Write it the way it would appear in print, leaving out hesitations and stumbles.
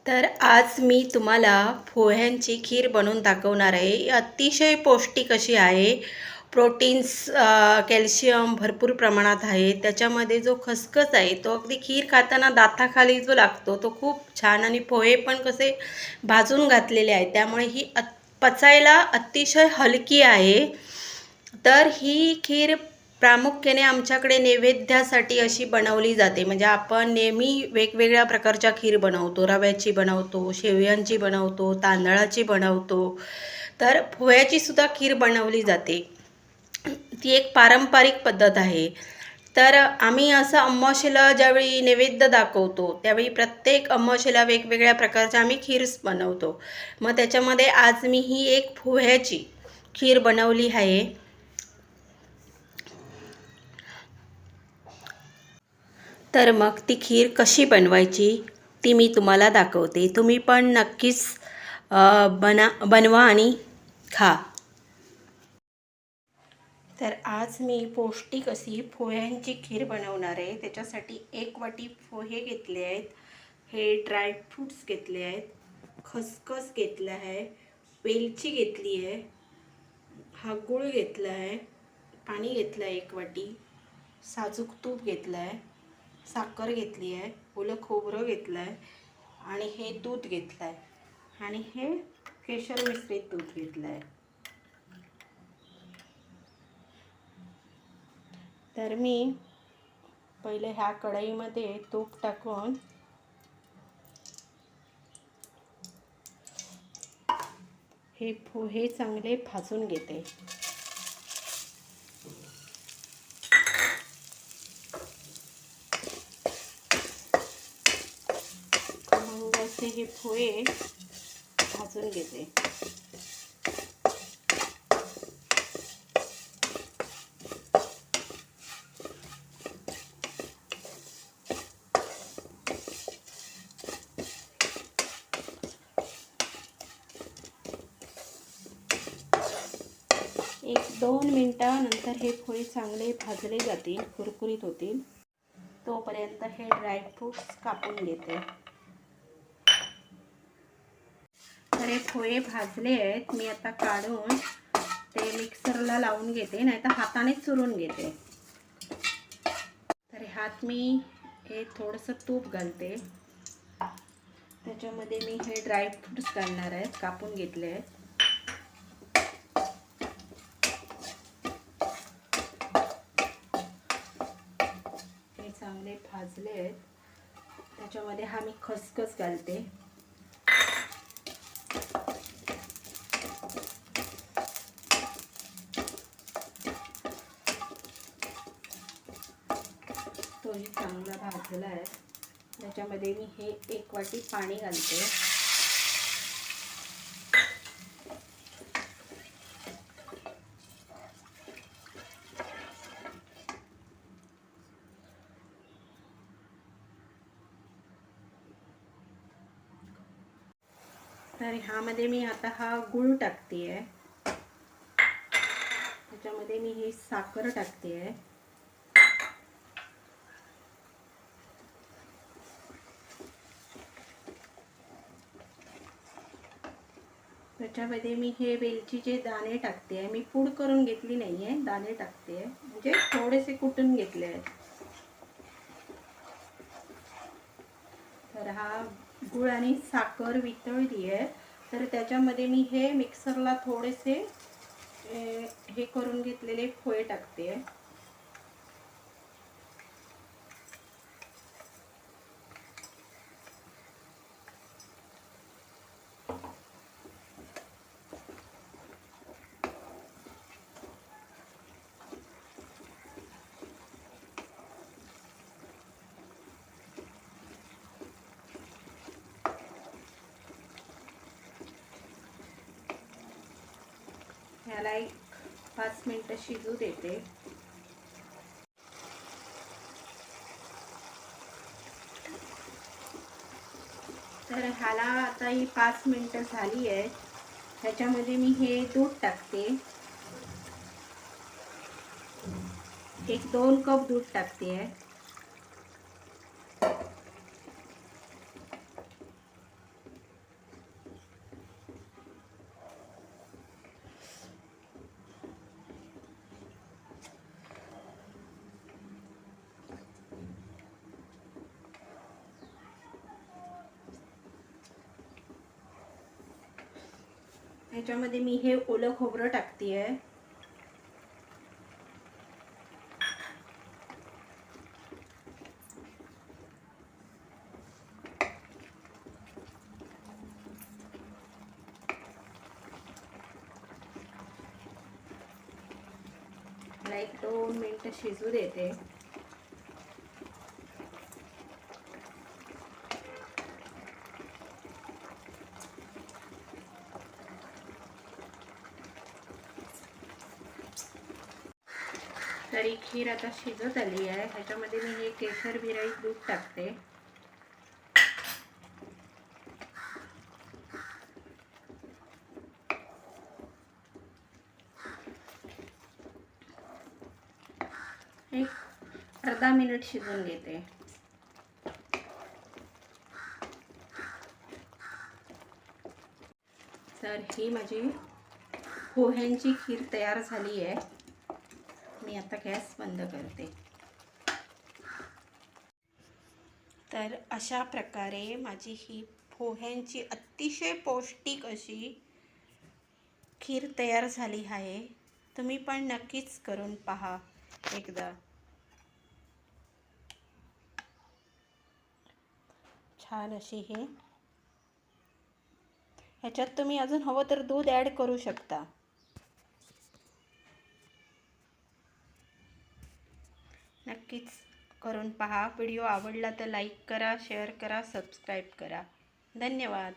तर आज मी तुम्हाला पोह्यांची खीर बनवून दाखवणार आहे. ही अतिशय पौष्टिक अशी आहे. प्रोटीन्स, कॅल्शियम भरपूर प्रमाणात आहे. त्याच्यामध्ये जो खसखस आहे तो अगदी खीर खाताना दाताखाली जो लागतो तो खूप छान, आणि पोहे पण कसे भाजून घातलेले आहेत, त्यामुळे ही पचायला अतिशय हलकी आहे. तर ही खीर प्रामुख्याने आमच्याकडे नैवेद्यासाठी अशी बनवली जाते. म्हणजे आपण नेहमी वेगवेगळ्या प्रकारच्या खीर बनवतो. रव्याची बनवतो, शेवयांची बनवतो, तांदळाची बनवतो. तर पोह्याची सुद्धा खीर बनवली जाते. ती एक पारंपरिक पद्धत आहे. तर आम्ही असं अमावास्येला ज्यावेळी नैवेद्य दाखवतो, त्यावेळी प्रत्येक अमावास्येला वेगवेगळ्या प्रकारच्या आम्ही खीर बनवतो. मग त्याच्यामध्ये आज मी ही एक पोह्याची खीर बनवली आहे. तर मग ती खीर कशी बनवायची ती मी तुम्हाला दाखवते. तुम्ही पण नक्कीच बनवा आणि खा. तर आज मी पौष्टिक अशी पोह्यांची खीर बनवणार आहे. त्याच्यासाठी 1 वाटी पोहे घेतले आहेत, हे ड्रायफ्रूट्स घेतले आहेत, खसखस घेतला आहे, वेलची घेतली आहे, हा गूळ घेतला आहे, पाणी घेतलं आहे 1 वाटी, साजूक तूप घेतलं आहे, साखर घेतली आहे, ओलं खोबरं घेतलं आहे, आणि हे दूध घेतलं आहे, आणि हे केशर मिश्रित दूध घेतलं आहे. तर मी पहिले ह्या कढईमध्ये तूप टाकून हे पोहे चांगले भाजून घेते. मग असे हे पोहे भाजून घेते. एक 2 मिनिटानंतर हे पोहे चांगले भाजले जातील, कुरकुरीत होतील. तोपर्यंत हे ड्रायफ्रूट्स कापून घेते. तर हे पोहे भाजले आहेत, मी आता काढून ते मिक्सरला लावून घेते, नाहीतर हाताने चुरून घेते. तर ह्यात मी हे थोडंसं तूप घालते. त्याच्यामध्ये मी हे ड्रायफ्रूट्स घालणार आहेत, कापून घेतले आहेत. हे चांगले भाजले आहेत. त्याच्यामध्ये हा मी खसखस घालते. तोही चांगला भाजलेला आहे. त्याच्यामध्ये मी हे 1 वाटी पाणी घालते. तर ह्यामध्ये मी आता हा गूळ टाकते आहे. त्याच्यामध्ये मी ही साखर टाकते आहे. त्याच्यामध्ये मी हे वेलचीचे दाणे टाकते आहे. मी पूड करून घेतली नाही आहे, दाणे टाकते आहे, म्हणजे थोडेसे कुटून घेतले आहेत. तर हा गूळ आणि साखर वितळली आहे. तर त्याच्यामध्ये मी हे मिक्सरला थोडेसे हे करून घेतलेले पोहे टाकते आहे. ह्याला एक 5 मिनिटं शिजू देते. तर ह्याला आता ही 5 मिनिटं झाली आहे. ह्याच्यामध्ये मी हे दूध टाकते. 1-2 कप दूध टाकते आहे. ह्याच्यामध्ये मी हे ओलं खोबरं टाकते आहे. मला 1-2 मिनिटं शिजू देते. तरी खीर आता शिजत आली आहे. ह्याच्यामध्ये मी हे केशर विरहित दूध टाकते. एक अर्धा मिनिट शिजवून घेते. तर ही माझी पोह्यांची खीर तयार झाली आहे. मी आता गॅस बंद करते. तर अशा प्रकारे माझी ही पोह्यांची अतिशय पौष्टिक अशी खीर तयार झाली आहे. तुम्ही पण नक्कीच करून पहा एकदा. छान अशी ही. ह्याच्यात तुम्ही अजून हवं तर दूध ॲड करू शकता. नक्कीच करून पहा. व्हिडिओ आवडला तर लाईक करा, शेअर करा, सबस्क्राईब करा. धन्यवाद.